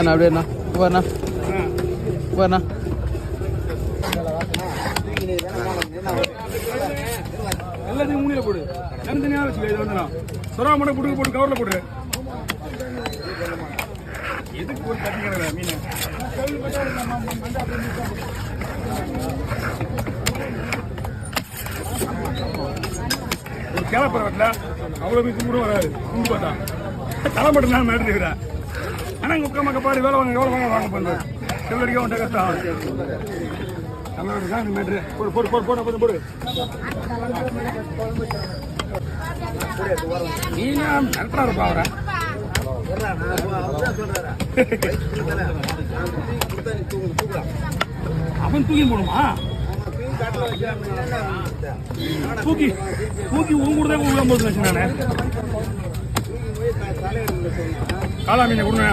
அண்ணா அப்படியேண்ணா போண்ணா போண்ணா. எல்லாத்தையும் மூணியில் போடு, தனித்தனியாக வச்சுக்க. இது வந்து சொரா மட்டும் புடுங்க போட்டு கவரில் போடு. எதுக்கு போட்டு தட்டிக்கிற மீன் ஒரு கிளப்புற வீட்டில் அவ்வளோ மீன் கூட வராது. குண்டு பார்த்தா தலை மட்டும் நான் மேட்டு இருக்கிறேன். ஆனால் இங்கே உட்காம கப்பாடி வேலை வாங்க எவ்வளோ வாங்க வாங்க பண்ணுறேன். செவ்வடிக்க வந்துட்ட கஷ்டம். தமிழோட தான் மேட்ரு. போடு போடு போடு போட போது போடு. நீங்க நடத்துறா இருப்பா அவரை. அவன் தூக்கி போடுமா? தூக்கி தூக்கி உன் கூட தான் போது நானு. காலா மீனை கொடுங்க.